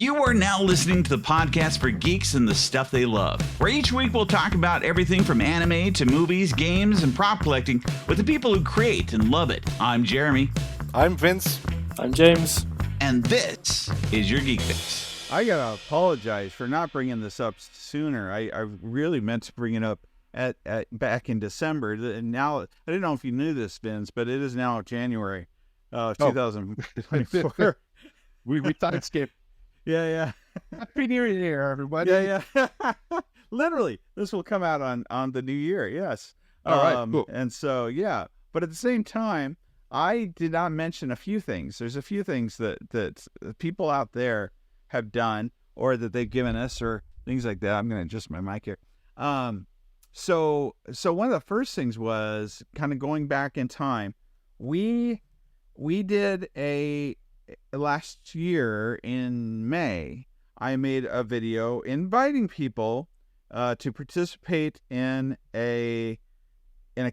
You are now listening to the podcast for geeks and the stuff they love, where each week we'll talk about everything from anime to movies, games, and prop collecting with the people who create and love it. I'm Jeremy. I'm Vince. I'm James. And this is your Geek Fix. I gotta apologize for not bringing this up sooner. I really meant to bring it up at back in December. And now, I didn't know if you knew this, Vince, but it is now January 2024. We thought it skipped. Yeah. Happy New Year, everybody. Yeah. Literally, this will come out on the new year. Yes. All right. Cool. And so, yeah. But at the same time, I did not mention a few things. There's a few things that people out there have done or that they've given us or things like that. I'm going to adjust my mic here. So one of the first things was kind of going back in time. We did last year in May, I made a video inviting people to participate in a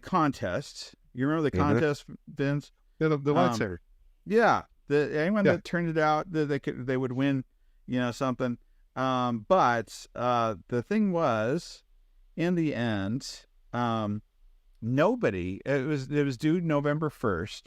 contest. You remember the contest, Vince? The Lightsaber. Yeah. Anyone that turned it out, they would win, something. But the thing was, in the end, nobody. It was due November 1st.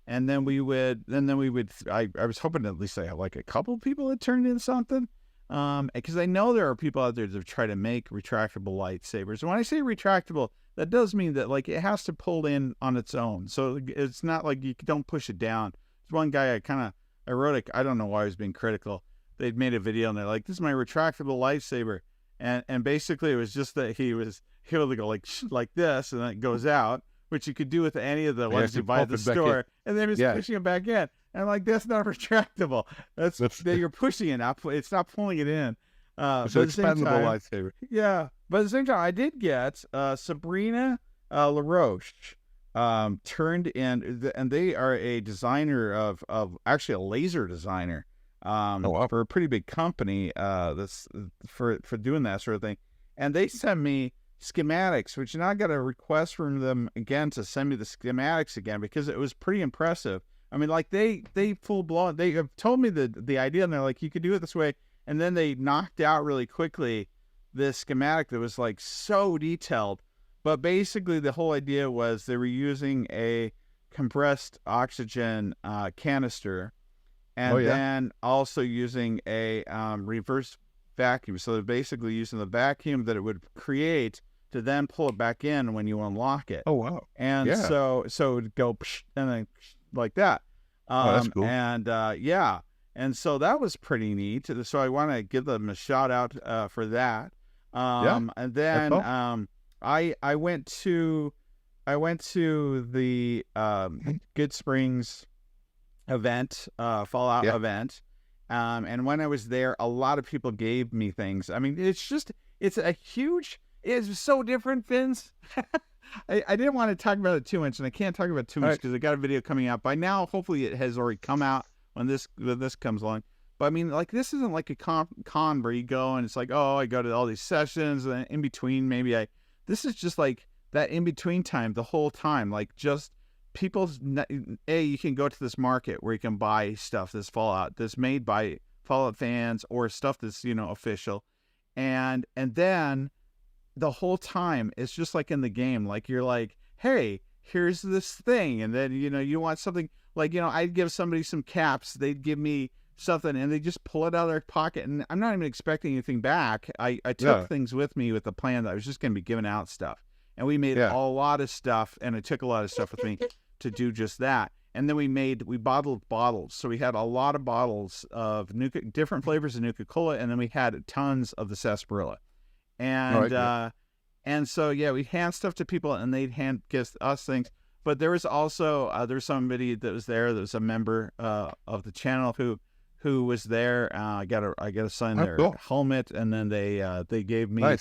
And then we would, I was hoping at least I had like a couple people that turned in something. Because I know there are people out there that try to make retractable lightsabers. And when I say retractable, that does mean that like it has to pull in on its own. So it's not like you don't push it down. There's one guy I wrote I don't know why I was being critical. They'd made a video and they're like, this is my retractable lightsaber. And basically it was just that he would go like this and then it goes out, which you could do with any of the ones you buy at the store, and then just pushing it back in. And I'm like, that's not retractable. That's that you're pushing it, it's not pulling it in. So expandable lightsaber. Yeah, but at the same time, I did get Sabrina LaRoche turned in, and they are a designer of actually a laser designer for a pretty big company that's for doing that sort of thing. And they sent me schematics, which now I got a request from them again to send me the schematics again because it was pretty impressive. I mean, like they full blown, they have told me the idea and they're like, you could do it this way. And then they knocked out really quickly this schematic that was like so detailed. But basically the whole idea was they were using a compressed oxygen canister and then also using a reverse vacuum. So they're basically using the vacuum that it would create to then pull it back in when you unlock it. Oh, wow. And so it would go and then like that. That's cool. And and so that was pretty neat. So I want to give them a shout out for that. And then I went to the Good Springs event, Fallout event. And when I was there, a lot of people gave me things. I mean, it's so different, Vince. I didn't want to talk about it too much, and I can't talk about it too much because I got a video coming out. By now, hopefully it has already come out when this comes along. But I mean, like, this isn't like a con where you go and it's like, oh, I go to all these sessions, and in between, this is just like that in between time, the whole time, like just you can go to this market where you can buy stuff that's Fallout, that's made by Fallout fans or stuff that's, official. And then the whole time it's just like in the game, like you're like, hey, here's this thing. And then, you want something like, I'd give somebody some caps, they'd give me something and they just pull it out of their pocket. And I'm not even expecting anything back. I took things with me with the plan that I was just going to be giving out stuff. And we made a lot of stuff, and I took a lot of stuff with me to do just that. And then we bottled bottles. So we had a lot of bottles of different flavors of Nuka-Cola, and then we had tons of the sarsaparilla. And so, we hand stuff to people, and they'd hand give us things. But there was also, there's somebody that was there that was a member of the channel who was there. I got to sign their helmet, and then they gave me,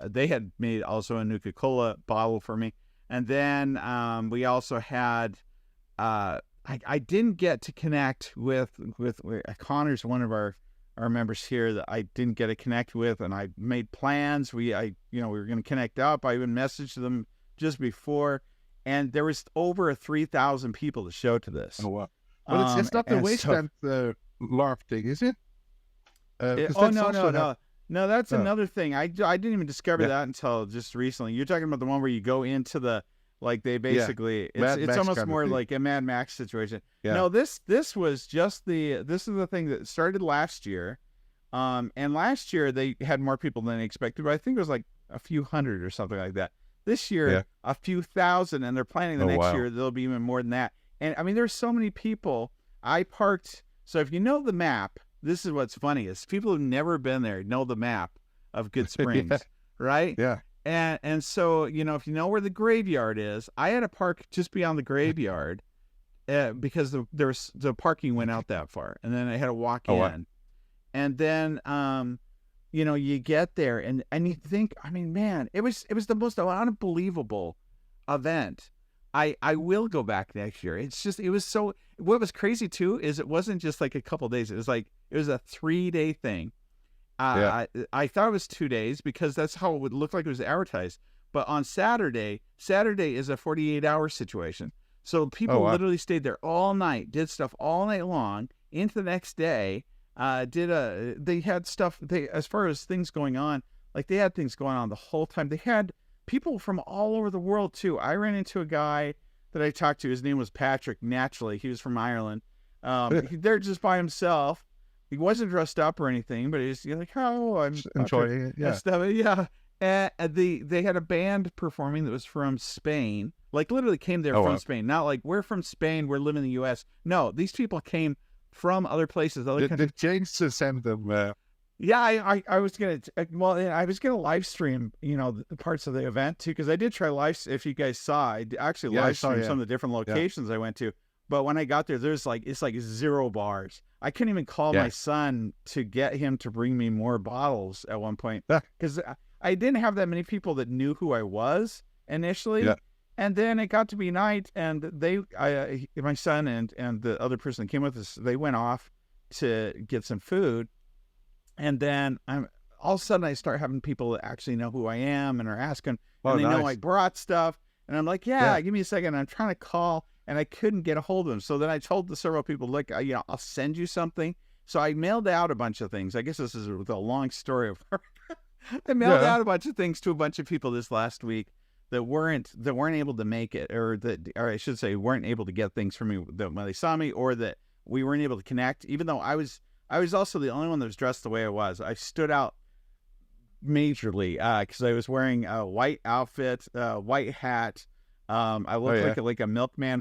they had made also a Nuka-Cola bottle for me. And then we also had, I didn't get to connect with Connor's one of our members here that I didn't get to connect with, and I made plans. We were going to connect up. I even messaged them just before, and there was over 3,000 people to show to this. Oh wow! But it's not the wasteland LARP thing, is it? No, that's another thing. I didn't even discover that until just recently. You're talking about the one where you go into the, like, they basically, it's almost more like a Mad Max situation. Yeah. No, this was just this is the thing that started last year. And last year they had more people than they expected, but I think it was like a few hundred or something like that. This year, a few thousand, and they're planning the next year there'll be even more than that. And I mean, there's so many people. I parked. So if you know the map, this is what's funny is people who've never been there know the map of Good Springs, right? Yeah. And so, you know, if you know where the graveyard is, I had to park just beyond the graveyard because the parking went out that far, and then I had to walk in. Wow. And then, you know, you get there and you think, I mean, man, it was the most unbelievable event. I will go back next year. It's just, it was so, what was crazy too, is it wasn't just like a couple of days. It was like, it was a 3-day thing. I thought it was 2 days because that's how it would look like it was advertised. But on Saturday is a 48-hour situation. So people literally stayed there all night, did stuff all night long into the next day. They had stuff, as far as things going on, like they had things going on the whole time. They had people from all over the world too. I ran into a guy that I talked to. His name was Patrick. Naturally, he was from Ireland. They're just by himself. He wasn't dressed up or anything, but he's like, "Oh, I'm enjoying it." Yeah, stuff. Yeah. And they had a band performing that was from Spain. Like literally came there from Spain. Not like we're from Spain, we're living in the U.S. No, these people came from other places, other countries. They've changed to send them. Yeah, I was gonna I was gonna live stream, you know, the parts of the event too, because I did try if you guys saw, I actually live streamed some of the different locations I went to. But when I got there, it's like 0 bars. I couldn't even call my son to get him to bring me more bottles at one point because I didn't have that many people that knew who I was initially. Yeah. And then it got to be night, and my son and the other person that came with us, they went off to get some food. And then all of a sudden I start having people that actually know who I am and are asking, and they know I brought stuff. And I'm like, give me a second. I'm trying to call, and I couldn't get a hold of them. So then I told the several people, look, you know, I'll send you something. So I mailed out a bunch of things. I guess this is a long story of I mailed out a bunch of things to a bunch of people this last week that weren't able to make it, or I should say weren't able to get things from me when they saw me, or that we weren't able to connect, even though I was also the only one that was dressed the way I was. I stood out majorly because I was wearing a white outfit, white hat. I looked like a milkman,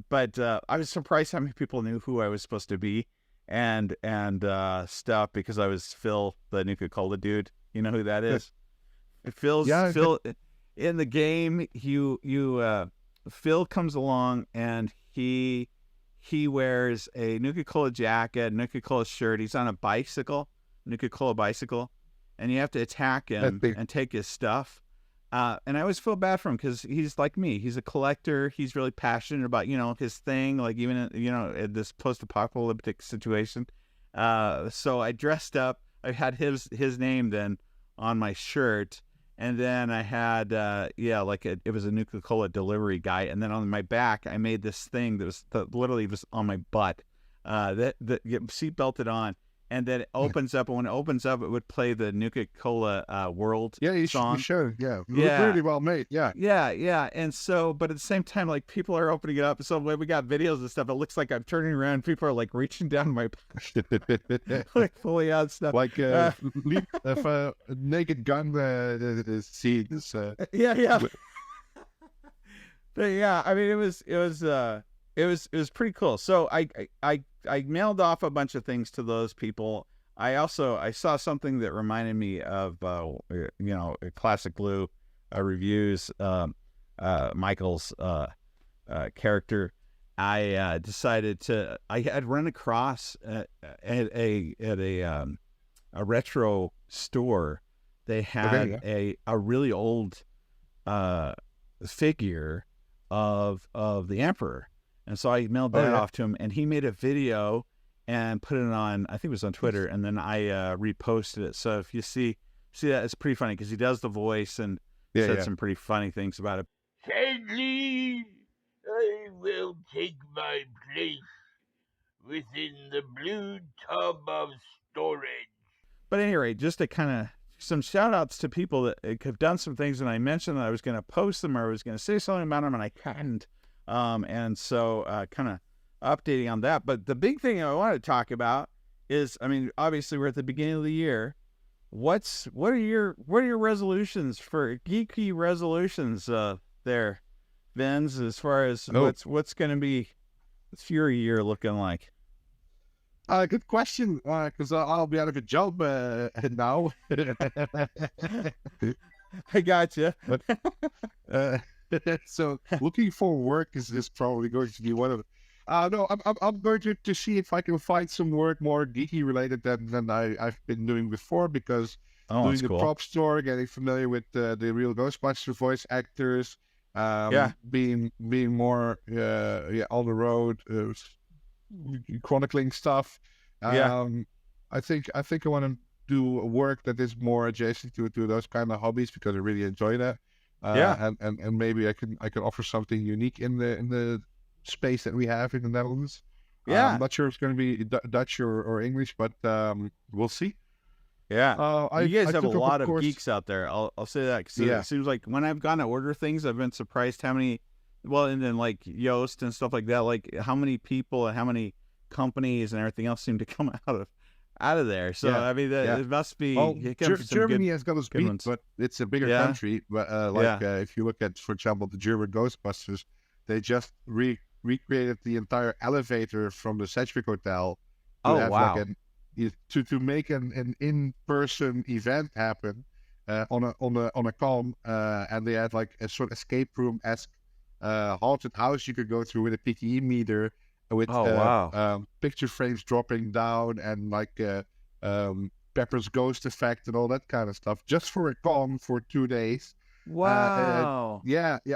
but I was surprised how many people knew who I was supposed to be and stuff, because I was Phil, the Nuka-Cola dude. You know who that is? Phil. In the game, Phil comes along and he wears a Nuka-Cola jacket, Nuka-Cola shirt. He's on a bicycle, Nuka-Cola bicycle, and you have to attack him and take his stuff. And I always feel bad for him because he's like me. He's a collector. He's really passionate about, you know, his thing, like even, you know, in this post-apocalyptic situation. So I dressed up. I had his name then on my shirt. And then I had, it was a Nuka-Cola delivery guy. And then on my back, I made this thing that literally was on my butt, that seat belted on. And then it opens up. And when it opens up, it would play the Nuka-Cola World song. You should. Yeah. Really well made. Yeah. Yeah. And so, but at the same time, like people are opening it up. So when we got videos and stuff, it looks like I'm turning around. People are like reaching down my, like fully out stuff. Like if a naked gun scenes. Yeah. But yeah, I mean, it was pretty cool. So I mailed off a bunch of things to those people. I saw something that reminded me of Classic Lou reviews, Michael's character. I decided I had run across at a retro store. They had a really old figure of the Emperor. And so I mailed that off to him, and he made a video and put it on, I think it was on Twitter, and then I reposted it. So if you see that, it's pretty funny because he does the voice and said some pretty funny things about it. Sadly, I will take my place within the blue tub of storage. But anyway, just to kind of some shout outs to people that have done some things, and I mentioned that I was going to post them or I was going to say something about them, and I hadn't. And so kind of updating on that. But the big thing I want to talk about is, I mean, obviously we're at the beginning of the year. What are your resolutions for geeky resolutions there, Vinz, as far as what's going to be, what's your year looking like? Good question, because I'll be out of a job now. I got you. So looking for work is probably going to be one of. No, I'm going to see if I can find some work more geeky related than I've been doing before, because doing the prop store, getting familiar with the real Ghostbuster voice actors, being more on the road, chronicling stuff. I think I want to do work that is more adjacent to those kind of hobbies, because I really enjoy that. And maybe I can offer something unique in the space that we have in the Netherlands. I'm not sure if it's going to be Dutch or English, but we'll see. You guys have a lot of geeks out there. I'll say that, because it seems like when I've gone to order things, I've been surprised how many, and then like Yoast and stuff like that, like how many people and how many companies and everything else seem to come out of there. So I mean, it must be. Well, Germany has got us beat, ones. But it's a bigger country. But if you look at, for example, the German Ghostbusters, they just recreated the entire elevator from the Sedgwick Hotel. To make an in-person event happen on a con, and they had like a sort of escape room-esque haunted house you could go through with a PTE meter, with picture frames dropping down, and like Pepper's ghost effect and all that kind of stuff, just for a con for 2 days. Wow.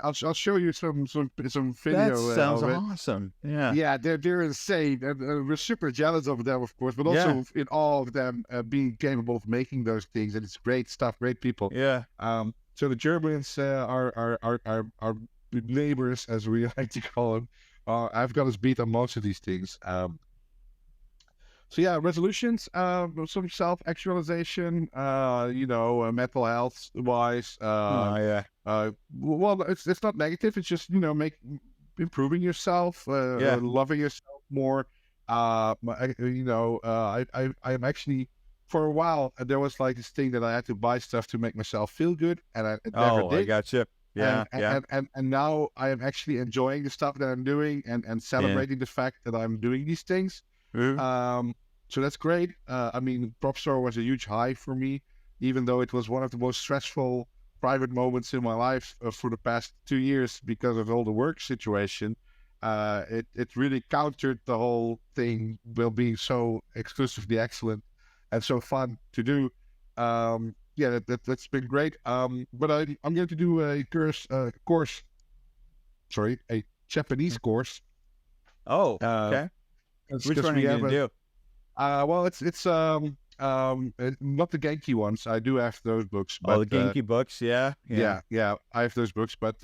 I'll show you some video. That sounds awesome. They're insane, and we're super jealous of them, of course, but also in awe of them being capable of making those things. And it's great stuff, great people. So the Germans are neighbors, as we like to call them. I've got us beat on most of these things. Resolutions, some self-actualization, mental health wise. Well, it's not negative. It's just, improving yourself, loving yourself more. I'm actually, for a while, there was like this thing that I had to buy stuff to make myself feel good, and I never did. I got you. And now I am actually enjoying the stuff that I'm doing, and celebrating the fact that I'm doing these things. So that's great. Prop Store was a huge high for me, even though it was one of the most stressful private moments in my life for the past 2 years because of all the work situation. It really countered the whole thing while being so exclusively excellent and so fun to do. That's been great. But I'm going to do a Japanese course. Oh, okay. Which one are you going to do? It's not the Genki ones. I do have those books. But, the Genki books, yeah. I have those books, but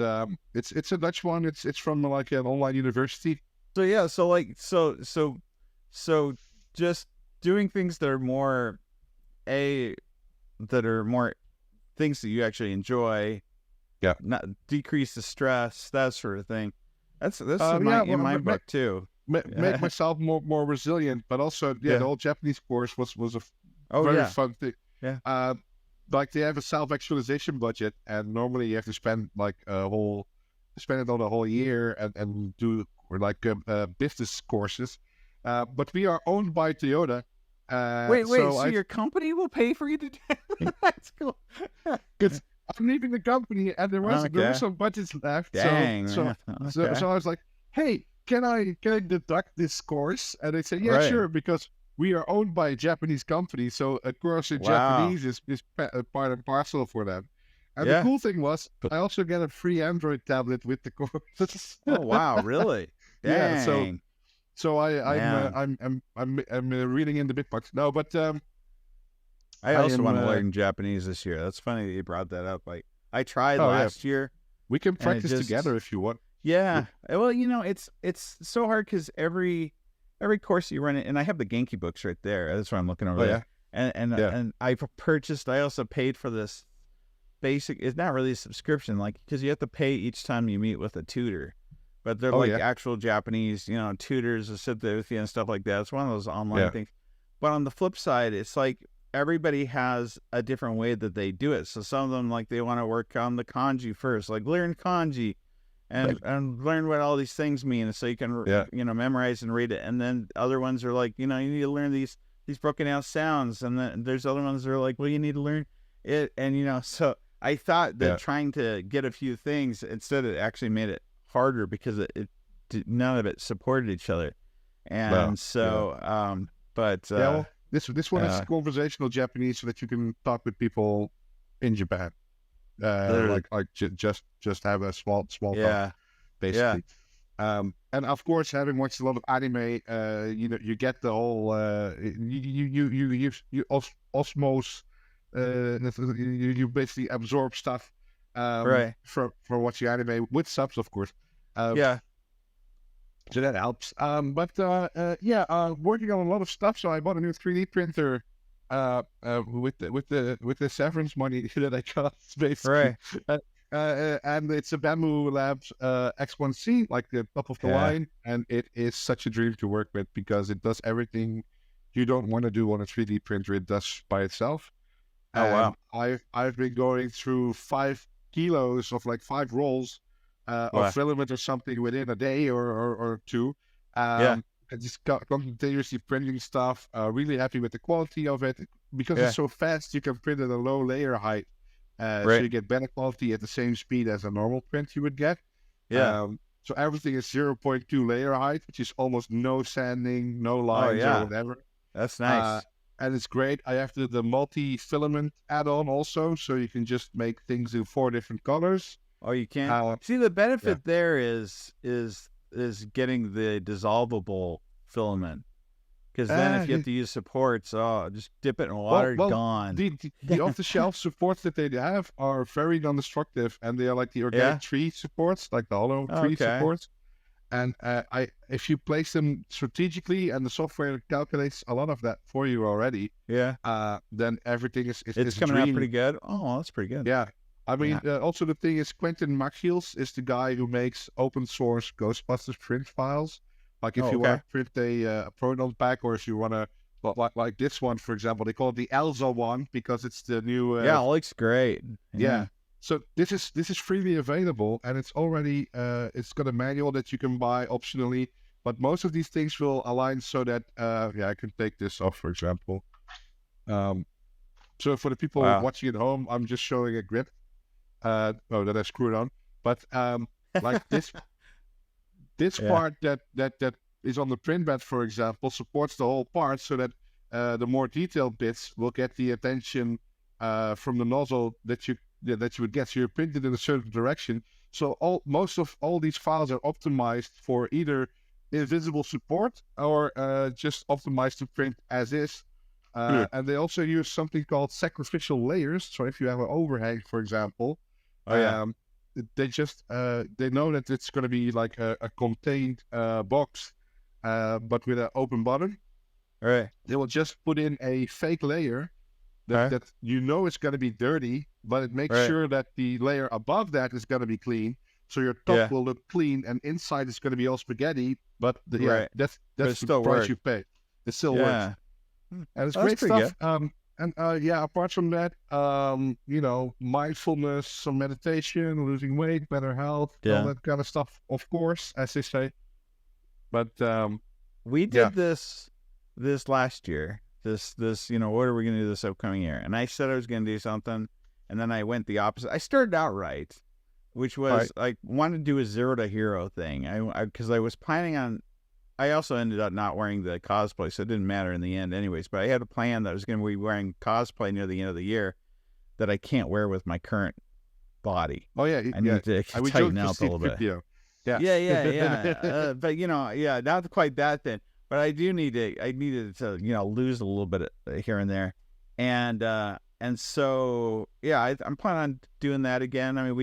it's a Dutch one. It's from like an online university. So just doing things that are more things that you actually enjoy. Not decrease the stress, that sort of thing. That's in my book too. Make myself more resilient, but also the whole Japanese course was a very fun thing. Like they have a self-actualization budget, and normally you have to spend it on a whole year and do business courses. But we are owned by Toyota. So your company will pay for you to do that's cool. Because I'm leaving the company, and there were some budgets left. Dang, so I was like, hey, can I deduct this course? And they said, sure, because we are owned by a Japanese company, so a course in Japanese is part and parcel for them. And the cool thing was, I also get a free Android tablet with the course. Oh wow, really? Dang. So I'm reading in the big box. No, but I also want to learn Japanese this year. That's funny that you brought that up. Like I tried last year. We can practice together if you want. Yeah. Well, it's so hard because every every course you run it, and I have the Genki books right there. That's what I'm looking over Oh, there. yeah. And I also paid for this basic, it's not really a subscription, like, because you have to pay each time you meet with a tutor. But they're actual Japanese, tutors that sit there with you and stuff like that. It's one of those online things. But on the flip side, it's like everybody has a different way that they do it. So some of them, like, they want to work on the kanji first, like learn kanji and learn what all these things mean, so you can memorize and read it. And then other ones are like, you need to learn these broken out sounds. And then there's other ones that are like, well, you need to learn it. And so I thought that trying to get a few things, instead it actually made it harder, because none of it supported each other. And well, this one is conversational Japanese, so that you can talk with people in Japan. Just have a small talk, basically. And of course, having watched a lot of anime, you get the whole you osmose, you basically absorb stuff for watching anime with subs, of course. So that helps. Working on a lot of stuff. So I bought a new 3D printer with the severance money that I got, basically. And it's a Bamboo Labs X1C, like the top of the line, and it is such a dream to work with, because it does everything you don't want to do on a 3D printer. It does by itself. Wow! I've been going through 5 kilos of, like, 5 rolls of filament or something within a day or two. And just continuously printing stuff. Really happy with the quality of it, because it's so fast. You can print at a low layer height, so you get better quality at the same speed as a normal print you would get. So everything is 0.2 layer height, which is almost no sanding, no lines or whatever. That's nice. And it's great. I have the multi-filament add-on also, so you can just make things in 4 different colors. Oh, you can. See, the benefit there is getting the dissolvable filament, because then if you have to use supports, just dip it in water, gone. The off-the-shelf supports that they have are very non-destructive, and they are like the organic tree supports, like the hollow tree supports. And if you place them strategically, and the software calculates a lot of that for you already, then everything is coming out pretty good. Oh, that's pretty good. Yeah. I mean, also the thing is, Quentin Machiels is the guy who makes open source Ghostbusters print files. Like, if you want to print a proton pack, or if you want to, like this one, for example, they call it the Elsa one, because it's the new. It looks great. Yeah. So this is freely available, and it's already it's got a manual that you can buy optionally. But most of these things will align so that I can take this off, for example. So for the people watching at home, I'm just showing a grip. That I screwed on, but like this part that is on the print bed, for example, supports the whole part, so that the more detailed bits will get the attention from the nozzle that you would get. So you're printed in a certain direction. So most of all these files are optimized for either invisible support or just optimized to print as is. And they also use something called sacrificial layers. So if you have an overhang, for example, they just they know that it's going to be like a contained box, but with an open bottom. Right. They will just put in a fake layer that it's going to be dirty, but it makes sure that the layer above that is going to be clean. So your top will look clean, and inside is going to be all spaghetti. But that's the price you pay. It still works. And it's great stuff. Apart from that, mindfulness, some meditation, losing weight, better health, all that kind of stuff, of course, as they say. But we did this last year. This what are we going to do this upcoming year? And I said I was going to do something, and then I went the opposite. I started out right, which was I wanted to do a 0 to hero thing. Because I was planning on. I also ended up not wearing the cosplay, so it didn't matter in the end anyways. But I had a plan that I was going to be wearing cosplay near the end of the year that I can't wear with my current body. Oh, yeah. I need to tighten out a little bit. But, not quite that thin. But I needed to, lose a little bit here and there. And so, I'm planning on doing that again. I mean,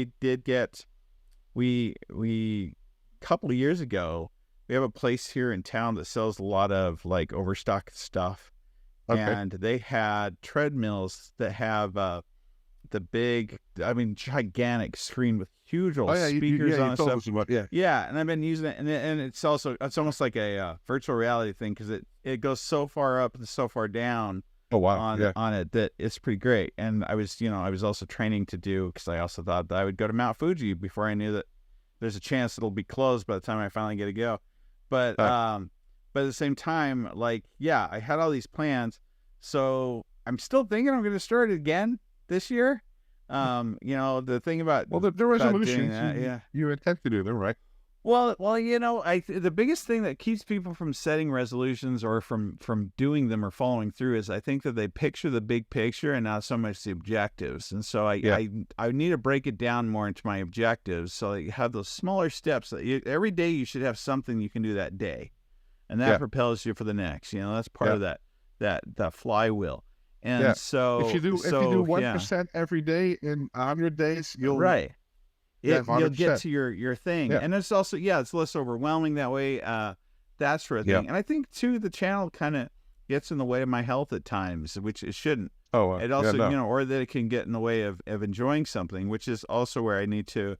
we couple of years ago, we have a place here in town that sells a lot of like overstock stuff. Okay. And they had treadmills that have the big, gigantic screen with huge old speakers on and stuff. Yeah, and I've been using it, and it's almost like a virtual reality thing because it goes so far up and so far down. Oh wow! On it that it's pretty great. And I was also training to do because I also thought that I would go to Mount Fuji before I knew that there's a chance it'll be closed by the time I finally get to go. But at the same time, I had all these plans, so I'm still thinking I'm going to start it again this year. The thing about the resolutions you intend to do them, right? Well, the biggest thing that keeps people from setting resolutions or from doing them or following through is I think that they picture the big picture and not so much the objectives. And so I need to break it down more into my objectives. So you have those smaller steps. Every day you should have something you can do that day, and that propels you for the next. That's part of that flywheel. And so if you do 1% every day in 100 days, you'll you'll get to your thing. And it's also it's less overwhelming that way, that sort of thing. And I think too the channel kind of gets in the way of my health at times, which it shouldn't. It also or that it can get in the way of enjoying something, which is also where I need to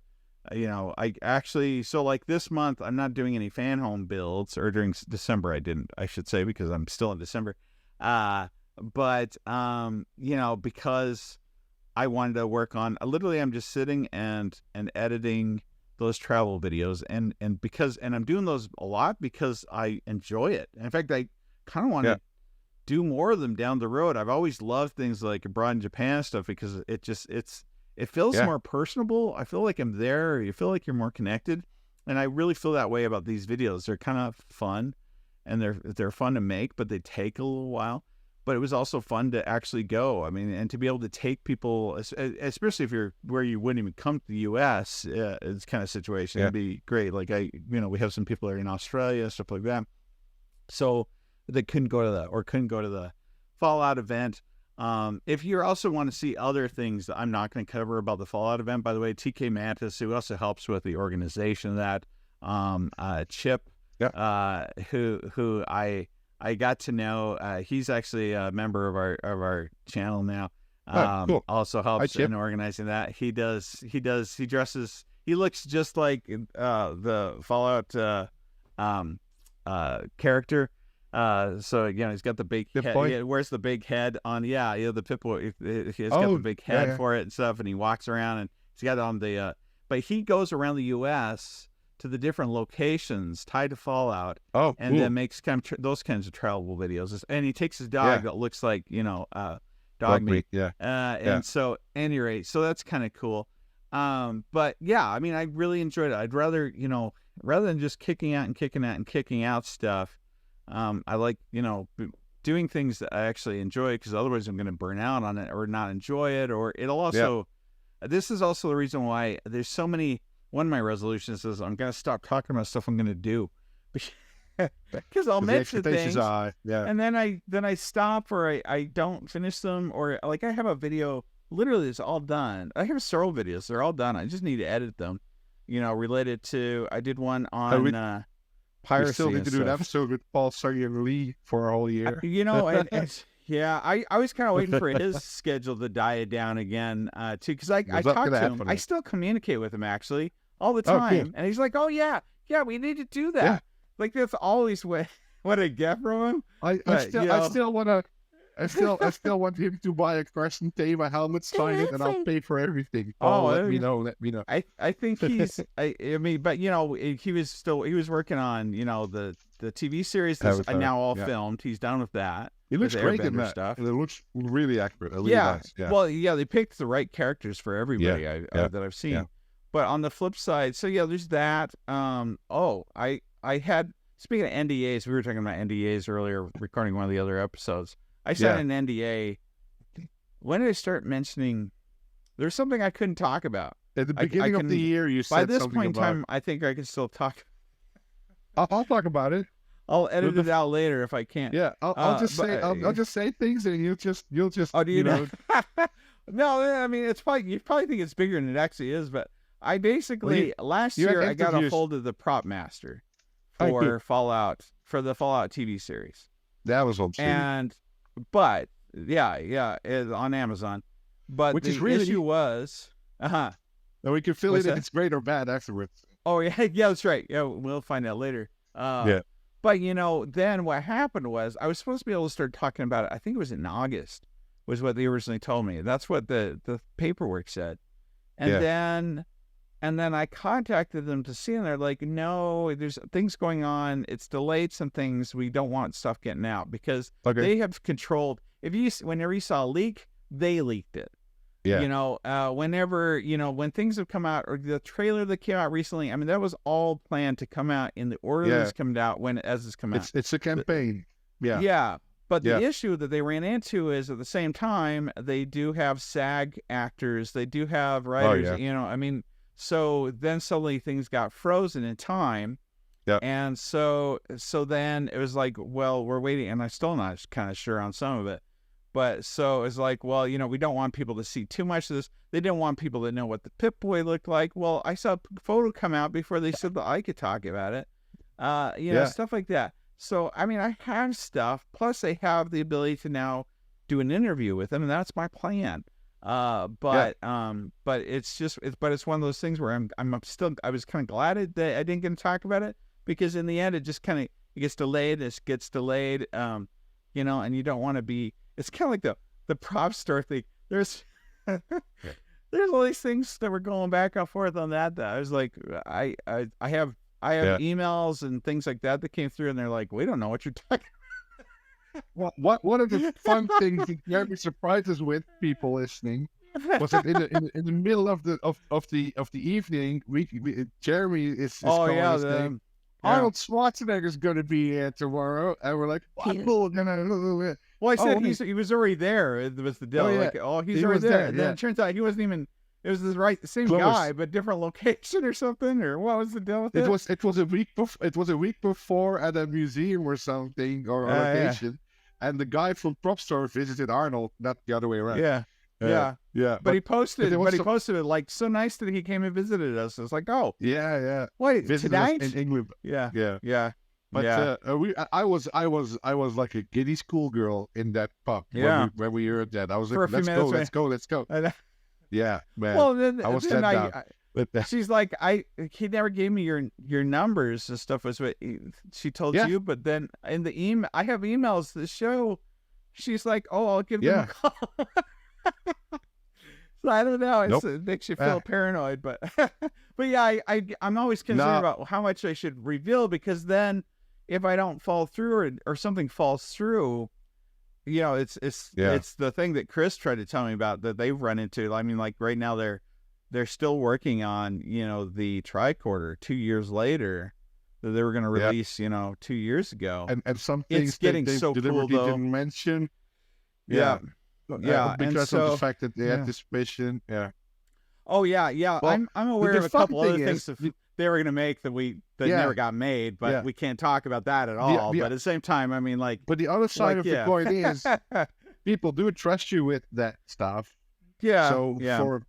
I actually, so like this month I'm not doing any fan home builds, or during December I should say, because I'm still in December, but because I wanted to work on, literally I'm just sitting and editing those travel videos, and I'm doing those a lot because I enjoy it. In fact, I kind of want to do more of them down the road. I've always loved things like abroad in Japan stuff because it feels more personable. I feel like I'm there. You feel like you're more connected, and I really feel that way about these videos. They're kind of fun, and they're fun to make, but they take a little while. But it was also fun to actually go. I mean, and to be able to take people, especially if you're where you wouldn't even come to the U.S., it's kind of situation. It'd be great. Like we have some people that are in Australia, stuff like that. So they couldn't go to the Fallout event. If you also want to see other things that I'm not going to cover about the Fallout event, by the way, TK Mantis, who also helps with the organization of that, Chip, who I got to know. He's actually a member of our channel now. Cool. Also helps in organizing that. He dresses. He looks just like the Fallout character. So he's got the big head. He wears the big head on. The pip-boy. He's got the big head for it and stuff, and he walks around and he's got on the. But he goes around the U.S. to the different locations tied to Fallout, and then makes kind of those kinds of travel videos. And he takes his dog that looks like dog meat. And so, at any rate, so that's kind of cool. But I mean, I really enjoyed it. I'd rather rather than just kicking out stuff. I like doing things that I actually enjoy, because otherwise I'm going to burn out on it or not enjoy it, or it'll also. This is also the reason why there's so many. One of my resolutions is I'm going to stop talking about stuff I'm going to do, because I'll mention things, and then I stop, or I don't finish them, or like I have a video literally it's all done. I have several videos, they're all done. I just need to edit them, related to. I did one on piracy. We still need to do an episode with Paul Sargent Lee for a whole year. I was kind of waiting for his schedule to die down again, too, because I talk to him. I still communicate with him actually all the time, and he's like, "Oh yeah, we need to do that." Yeah. Like that's always what I get from him. I still want him to buy a Carson Teva helmet, sign it, and I'll pay for everything. Let me know. I think he's. I mean, but he was working on the TV series that's now all filmed. He's done with that. He looks great in that stuff. It looks really accurate. Really nice. Yeah. Well, they picked the right characters for everybody that I've seen. Yeah. But on the flip side, so there's that. I had, speaking of NDAs, we were talking about NDAs earlier, recording one of the other episodes. I signed an NDA. When did I start mentioning? There's something I couldn't talk about. At the beginning of the year, you said something about. By this point in time, I think I can still talk. I'll talk about it. I'll edit it out later if I can't. Yeah, I'll just say things, and you'll just. Oh, do you know? No, I mean you probably think it's bigger than it actually is, but I basically last year I got a hold of the prop master for Fallout, for the Fallout TV series. That was on TV. But it's on Amazon. But Which the is really, issue was, and we can feel What's it if that? it's great or bad afterwards. oh yeah, yeah, that's right. Yeah, we'll find out later. Yeah. But then what happened was I was supposed to be able to start talking about it. I think it was in August, was what they originally told me. That's what the paperwork said. And then I contacted them to see, and they're like, no, there's things going on. It's delayed some things. We don't want stuff getting out because they have controlled. Whenever you saw a leak, they leaked it. Yeah. Whenever, when things have come out, or the trailer that came out recently, I mean, that was all planned to come out in the order that's come out as it's come out. It's a campaign. Yeah. Yeah. But the issue that they ran into is at the same time, they do have SAG actors. They do have writers, I mean, so then suddenly things got frozen in time. Yeah. And so then it was like, well, we're waiting. And I'm still not kind of sure on some of it. But so it's like, well, we don't want people to see too much of this. They didn't want people to know what the Pip-Boy looked like. Well, I saw a photo come out before they said that I could talk about it. Stuff like that. So, I mean, I have stuff. Plus, I have the ability to now do an interview with them, and that's my plan. But it's one of those things where I was kind of glad that I didn't get to talk about it, because in the end, it just kind of, it gets delayed, and you don't want to be, it's kind of like the prop store thing. There's all these things that were going back and forth on that I was like, I have emails and things like that came through, and they're like, we don't know what you're talking Well, one of the fun things that Jeremy surprised us with, people listening, was that in the middle of the evening, Jeremy is calling us saying, Arnold Schwarzenegger's going to be here tomorrow, and we're like, what? Well, I said he was already there. It was the deal. He's already there. And then it turns out he wasn't even. It was the same guy, but different location or something, or what was the deal with it? It was a week before at a museum or something, or a location, and the guy from Prop Store visited Arnold, not the other way around. Yeah. But he posted it like so nice that he came and visited us. It's like, oh, wait, tonight in England. Yeah. But I was like a giddy schoolgirl in that pub when we heard that. I was like, let's go. Yeah, man. Well, then I was set down. She's like, he never gave me your numbers and stuff. Was what she told you, but then in the email, I have emails that show. She's like, oh, I'll give them a call. So I don't know. It makes you feel paranoid, but yeah, I'm always concerned about how much I should reveal, because then if I don't fall through or something falls through, it's the thing that Chris tried to tell me about that they've run into. I mean, like right now they're still working on, the tricorder 2 years later that they were going to release, 2 years ago. And some things it's getting they so deliberately cool, though. didn't mention. Because of the fact that they had this mission. Yeah. Oh yeah. Well, I'm aware of a couple other things that they were going to make that never got made, but we can't talk about that at all. But at the same time, I mean, like. But the other side of the coin is people do trust you with that stuff. Yeah. So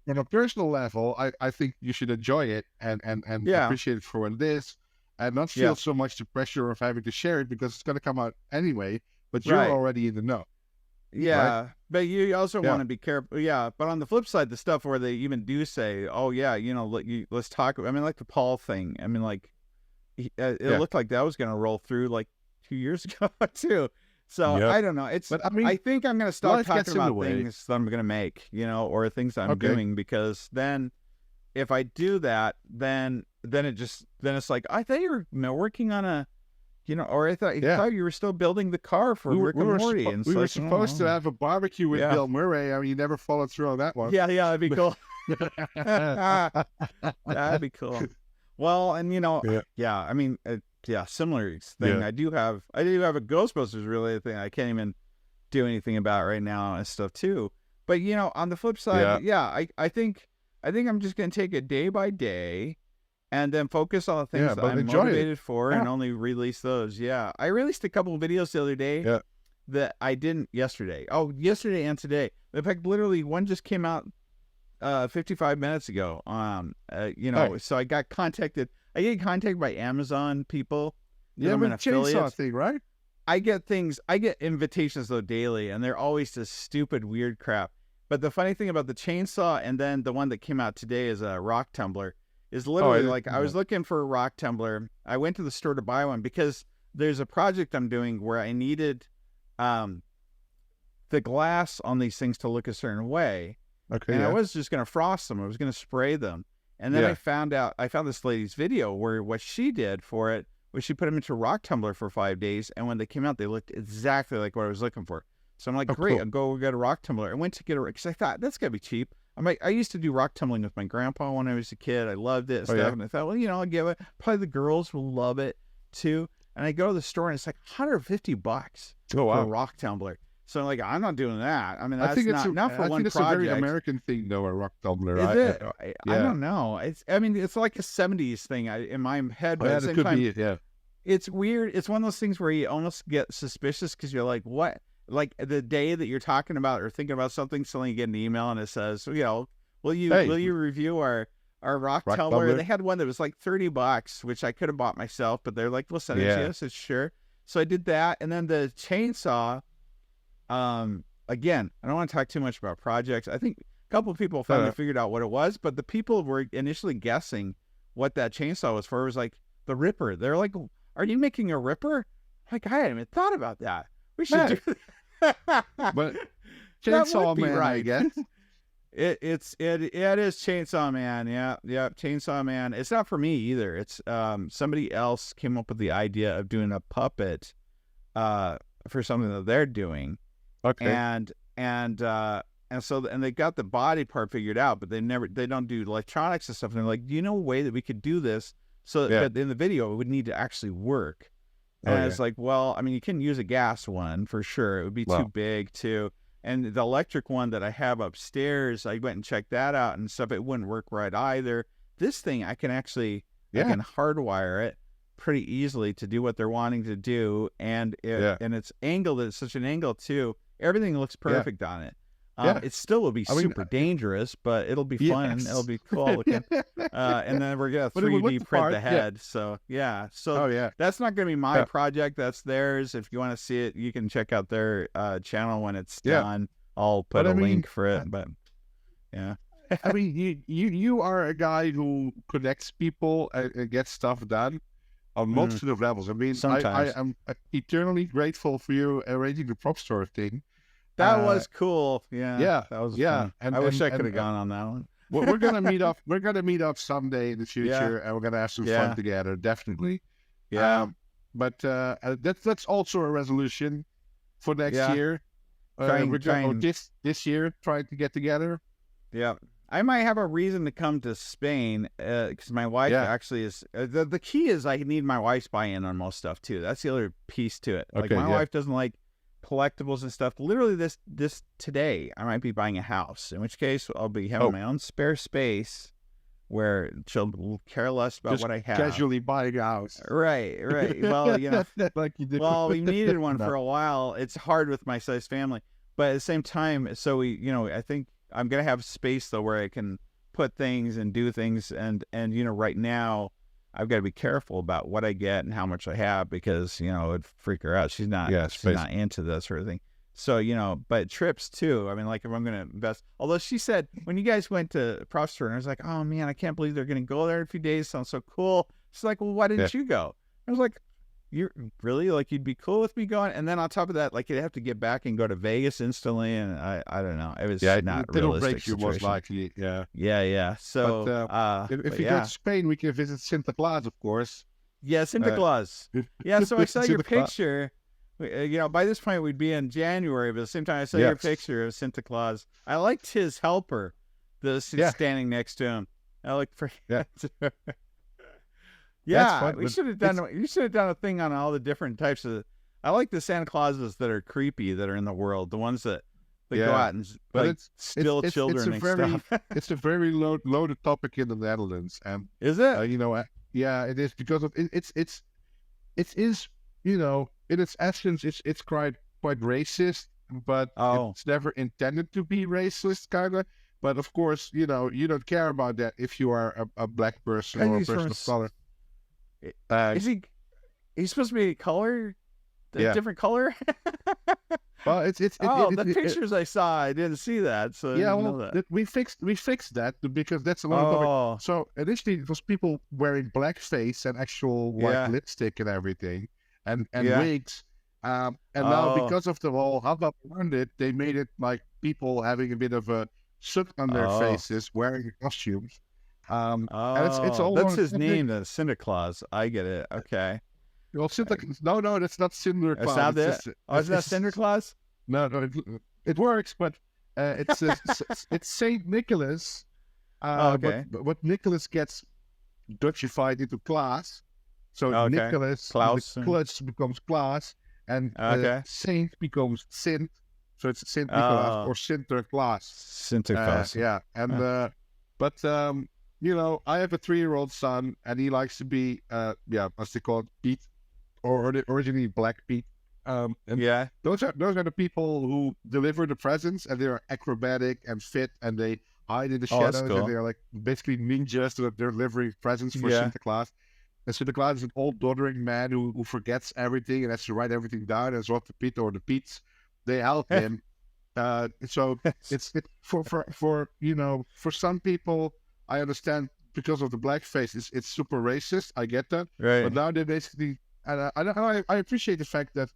on a personal level, I think you should enjoy it and appreciate it for what it is, and not feel so much the pressure of having to share it, because it's going to come out anyway. But you're already in the know. Yeah, right? But you also want to be careful. Yeah, but on the flip side, the stuff where they even do say, "Oh yeah, let's talk." I mean, like the Paul thing. I mean, like it looked like that was going to roll through like 2 years ago too. So I don't know. But I think I'm going to stop talking about things that I'm going to make, or things I'm doing, because then if I do that, then it's like, I thought you were working on a. Or I thought you were still building the car for Rick and Morty. We were supposed to have a barbecue with Bill Murray. I mean, you never followed through on that one. Yeah, that'd be cool. That'd be cool. Well, and I mean, similar thing. I do have a Ghostbusters related thing I can't even do anything about right now and stuff too. But on the flip side, I think I'm just gonna take it day by day. And then focus on the things that I'm motivated for, and only release those. Yeah. I released a couple of videos the other day that I didn't yesterday. Oh, yesterday and today. In fact, literally one just came out 55 minutes ago. So I got contacted. I get contacted by Amazon people Yeah, I'm but an chainsaw affiliate. thing, right? I get invitations though daily, and they're always this stupid, weird crap. But the funny thing about the chainsaw and then the one that came out today is a rock tumbler is literally like I was looking for a rock tumbler. I went to the store to buy one because there's a project I'm doing where I needed the glass on these things to look a certain way. Okay. And I was just going to frost them. I was going to spray them. And then I found this lady's video where what she did for it was she put them into a rock tumbler for 5 days. And when they came out, they looked exactly like what I was looking for. So I'm like, great, I'll go get a rock tumbler. I went to get because I thought that's got to be cheap. I'm like, I used to do rock tumbling with my grandpa when I was a kid. I loved it. And I thought, well, you know, I'll give it. Probably the girls will love it too. And I go to the store and it's like $150 for a rock tumbler. So I'm like, I'm not doing that. I mean, that's not for one project. It's a very American thing, though, a rock tumbler. Is it? I don't know. It's like a 70s thing in my head. But at the same time, it's weird. It's one of those things where you almost get suspicious because you're like, what? Like the day that you're talking about or thinking about something, suddenly you get an email and it says, you know, will you review our rock tumbler? They had one that was like $30, which I could have bought myself, but they're like, we'll send it to you. I said, sure. So I did that. And then the chainsaw, again, I don't want to talk too much about projects. I think a couple of people finally figured out what it was, but the people were initially guessing what that chainsaw was for. It was like the Ripper. They're like, are you making a Ripper? Like, I hadn't even thought about that. We should do that. But Chainsaw Man, right. I guess. It is Chainsaw Man. Yeah, Chainsaw Man. It's not for me either. It's somebody else came up with the idea of doing a puppet for something that they're doing. Okay. And they got the body part figured out, but they don't do electronics and stuff. And they're like, do you know a way that we could do this so that in the video it would need to actually work? And it's like, well, I mean, you can use a gas one for sure. It would be too big too. And the electric one that I have upstairs, I went and checked that out and stuff. It wouldn't work right either. This thing, I can actually, I can hardwire it pretty easily to do what they're wanting to do. And it's angled at such an angle too. Everything looks perfect on it. It still will be super dangerous, but it'll be fun. It'll be cool looking. And then we're going to 3D print the head. So, that's not going to be my project. That's theirs. If you want to see it, you can check out their channel when it's done. I'll put a link for it. But, I mean, you are a guy who connects people and gets stuff done on multiple levels. I mean, I am eternally grateful for you arranging the prop store thing. That was cool. That was fun. And I wish I could have gone on that one. We're gonna meet up. We're gonna meet up someday in the future, and we're gonna have some fun together. Definitely. But that's also a resolution for next year. This year, trying to get together. Yeah, I might have a reason to come to Spain because my wife actually is. The key is I need my wife's buy-in on most stuff too. That's the other piece to it. Like my wife doesn't like collectibles and stuff. Literally this today I might be buying a house, in which case I'll be having my own spare space where she'll care less about what I have. Casually buying a house. Right. Well, you know, like you did. Well, we needed one for a while. It's hard with my size family, but at the same time, so I think I'm gonna have space though where I can put things and do things, and right now I've got to be careful about what I get and how much I have because, it'd freak her out. She's not into that sort of thing. So, but trips too. I mean, like if I'm going to invest, although she said when you guys went to Prop Store, and I was like, oh man, I can't believe they're going to go there in a few days. Sounds so cool. She's like, well, why didn't you go? I was like, you're really like, you'd be cool with me going. And then on top of that, like you'd have to get back and go to Vegas instantly. And I don't know. It was not realistic. Break you most likely. Yeah. So but, if you go to Spain, we can visit Sinterklaas, of course. Yeah. Sinterklaas. So I saw your picture, by this point we'd be in January, but at the same time I saw your picture of Sinterklaas. I liked his helper, standing next to him. I looked for we should have done. You should have done a thing on all the different types of. I like the Santa Clauses that are creepy that are in the world. The ones that go out and steal children and stuff. It's a very loaded topic in the Netherlands, and is it? It is because of it is in its essence it's quite racist, but it's never intended to be racist, kind of. But of course, you don't care about that if you are a black person or a person of color. Is He's supposed to be a different color. Well, the pictures I saw, I didn't see that. So yeah, I well, didn't know that. we fixed that because that's a lot of topic. So initially it was people wearing blackface and actual like lipstick and everything, and wigs. And now because of the whole hubbub around it, they made it like people having a bit of a soot on their faces, wearing costumes. And it's all that's his name, the Sinterklaas. I get it. Okay. Well, no, that's not Sinterklaas. That's not it. Is that Sinterklaas? No, it works, but it's Saint Nicholas. Okay. But Nicholas gets Dutchified into Klaas, so Nicholas Klaus becomes Klaas, and Saint becomes Sint. So it's Saint Nicholas or Sinterklaas. Sinterklaas. Yeah, and but you know, I have a 3-year-old son, and he likes to be what's they call it, Pete, or originally Black Pete. And those are the people who deliver the presents, and they're acrobatic and fit, and they hide in the shadows, and they're like basically ninjas that they're delivering presents for Sinterklaas. And Sinterklaas is an old doddering man who forgets everything and has to write everything down. And Zwarte Piet or the Piets, they help him. So it's for you know, for some people, I understand because of the blackface, it's super racist. I get that, right? But now they basically, and I appreciate the fact that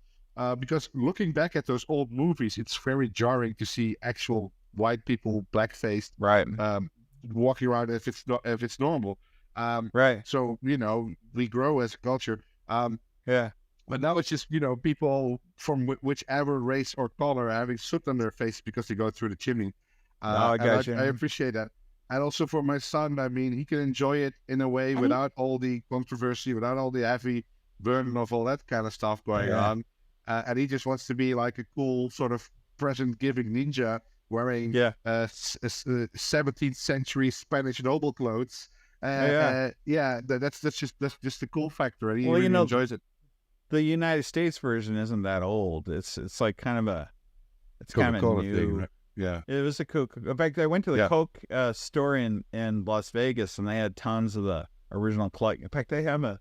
because looking back at those old movies, it's very jarring to see actual white people blackfaced, right? Walking around if it's normal, right? So you know, we grow as a culture, But now it's just, you know, people from whichever race or color are having soot on their face because they go through the chimney. I appreciate that. And also for my son, I mean, he can enjoy it in a way without all the controversy, without all the heavy burden of all that kind of stuff going on. And he just wants to be like a cool sort of present-giving ninja wearing 17th century Spanish noble clothes. That's just the cool factor, and he really enjoys it. The United States version isn't that old. It's like kind of a new thing, right? Yeah, it was a Coke. In fact, I went to the Coke store in Las Vegas, and they had tons of the original collection. In fact, they have a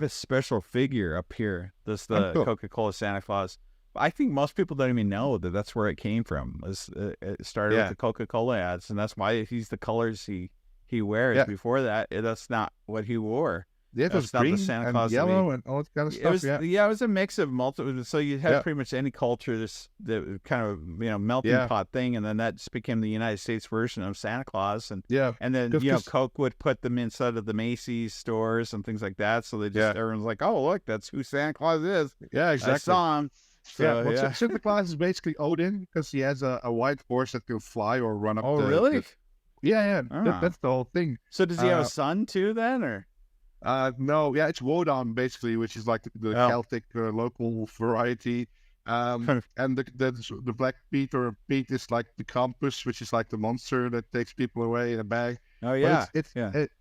special figure up here. This Coca-Cola Santa Claus. I think most people don't even know that that's where it came from. It started with the Coca-Cola ads, and that's why he's the colors he wears. Yeah. Before that, that's not what he wore. Yeah, it was green and yellow and all that kind of stuff. It was a mix of multiple. So you had pretty much any culture, that kind of melting pot thing, and then that just became the United States version of Santa Claus. And then Coke would put them inside of the Macy's stores and things like that. So they just everyone's like, oh look, that's who Santa Claus is. Yeah, exactly. I saw him. So, Santa Claus is basically Odin because he has a white horse that can fly or run up. Oh, really? That's the whole thing. So does he have a son too then, or? No, it's Wodan basically, which is like the Celtic local variety. And the Black Pete or Pete is like the Krampus, which is like the monster that takes people away in a bag. Oh yeah,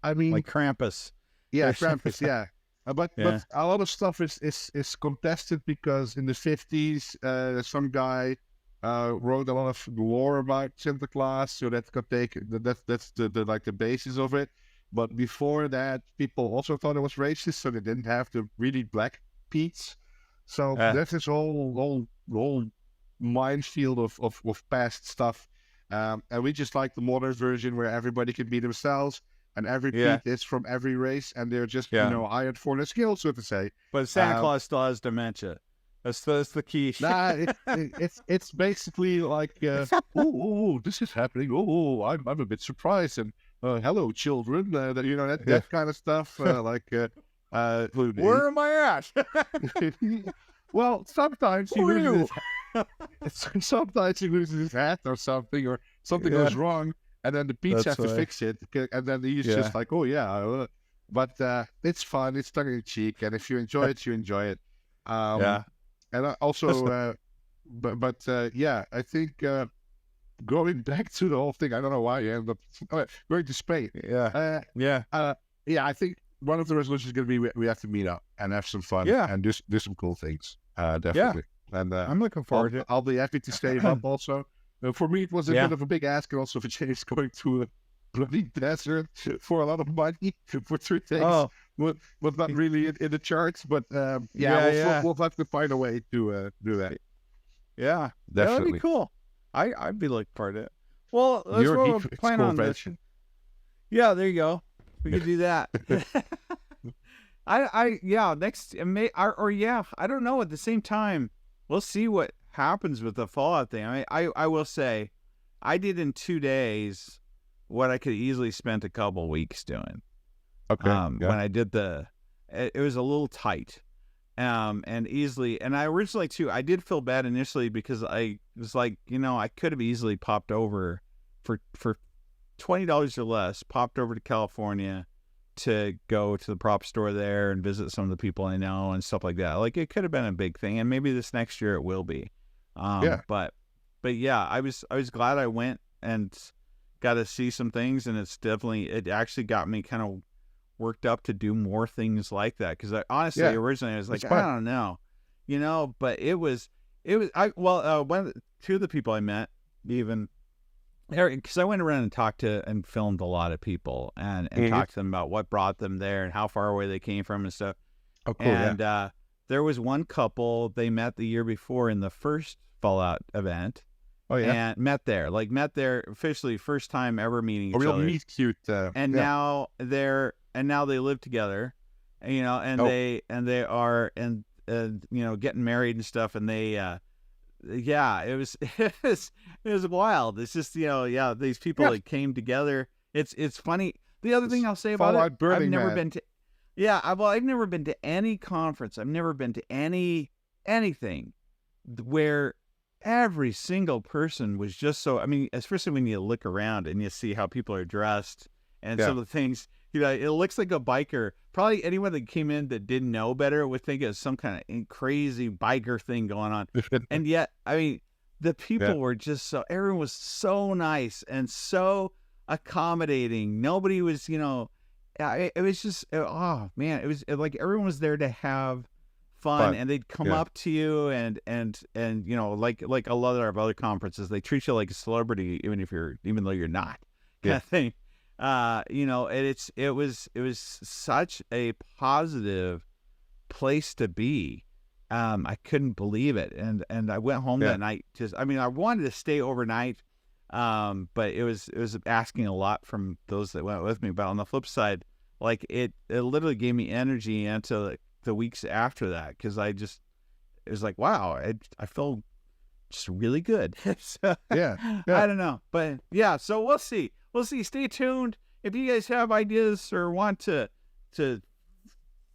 I mean, like Krampus. Yeah, Krampus. Yeah. But a lot of stuff is contested because in the 50s, some guy wrote a lot of lore about Sinterklaas, so that could take that's the basis of it. But before that, people also thought it was racist, so they didn't have the really black Pete's. So there's this whole minefield of past stuff, and we just like the modern version where everybody can be themselves. And every Pete is from every race, and they're just hired for their skills, so to say. But Santa Claus still has dementia. That's the key. Nah, it's basically like, oh, this is happening. Oh, I'm a bit surprised, and hello, children. That kind of stuff. Where am I at? Well, sometimes he loses his hat or something, or something goes wrong. And then the Pete's have to fix it, and then he's just like, oh yeah, but it's fun, it's tongue in cheek, and if you enjoy it, you enjoy it. And I also, I think going back to the whole thing, I don't know why you ended up going to Spain. I think one of the resolutions is going to be we have to meet up and have some fun and do some cool things. Definitely. And I'm looking forward to it. I'll be happy to save up also. For me, it was a bit of a big ask, and also for James going to a bloody desert for a lot of money for 3 days. was not really in the charts, but we'll have to find a way to do that. Yeah, Definitely. that'd be cool. I'd be like part of it. Well, that's Your what Geek we're planning on this. Yeah, there you go. We could do that. I don't know. At the same time, we'll see what happens with the Fallout thing. I will say, I did in 2 days what I could easily spent a couple weeks doing. Okay. When I did it was a little tight. And easily, and I originally too, I did feel bad initially because I was like, I could have easily popped over for $20 or less, popped over to California to go to the prop store there and visit some of the people I know and stuff like that. Like, it could have been a big thing, and maybe this next year it will be. But yeah, I was glad I went and got to see some things, and it actually got me kind of worked up to do more things like that, because honestly, originally I was like, I don't know, but it was two of the people I met, even because I went around and talked to and filmed a lot of people and talked to them about what brought them there and how far away they came from and stuff. Oh, cool. And there was one couple they met the year before in the first Fallout event. Oh yeah, and met there officially, first time ever meeting each other. Meet cute. Now they live together, they are getting married and stuff, and they it was wild. It's just these people that came together. It's funny. The other thing I'll say about it, I've never been to any conference. I've never been to anything where every single person was just so, especially when you look around and you see how people are dressed and some of the things, it looks like a biker. Probably anyone that came in that didn't know better would think it was some kind of crazy biker thing going on. And yet, the people were just everyone was so nice and so accommodating. Nobody was, it was just, oh man, it was like everyone was there to have fun, and they'd come up to you and like a lot of other conferences, they treat you like a celebrity even though you're not, kind of thing. It was such a positive place to be. I couldn't believe it, and I went home that night. I wanted to stay overnight, but it was asking a lot from those that went with me. But on the flip side, like it literally gave me energy into the weeks after that, because it was like, wow, I feel just really good. So, I don't know, but so we'll see. Stay tuned. If you guys have ideas or want to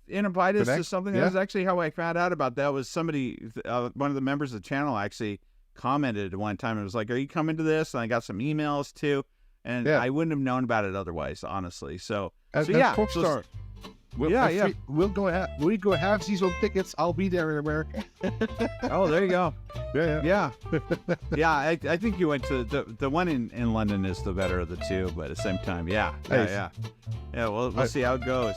invite us to something, that was actually how I found out about that. Was somebody, one of the members of the channel actually commented at one time and was like, "Are you coming to this?" And I got some emails too, and I wouldn't have known about it otherwise, honestly. So Popstar. We'll go have season tickets. I'll be there in America. Oh, there you go. Yeah. I think you went to the one in London is the better of the two, but at the same time, we'll see how it goes.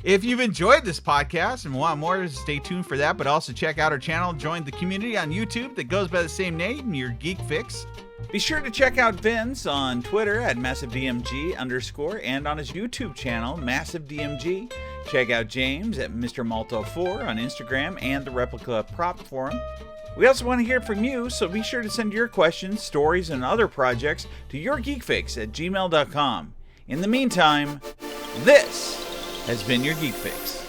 If you've enjoyed this podcast and want more, stay tuned for that, but also check out our channel, join the community on YouTube that goes by the same name, Your Geek Fix. Be sure to check out Vinz on Twitter at massivedmg_ and on his YouTube channel, massivedmg. Check out James at Mr. Malto4 on Instagram and the Replica Prop Forum. We also want to hear from you, so be sure to send your questions, stories, and other projects to yourgeekfix@gmail.com. In the meantime, this has been Your Geek Fix.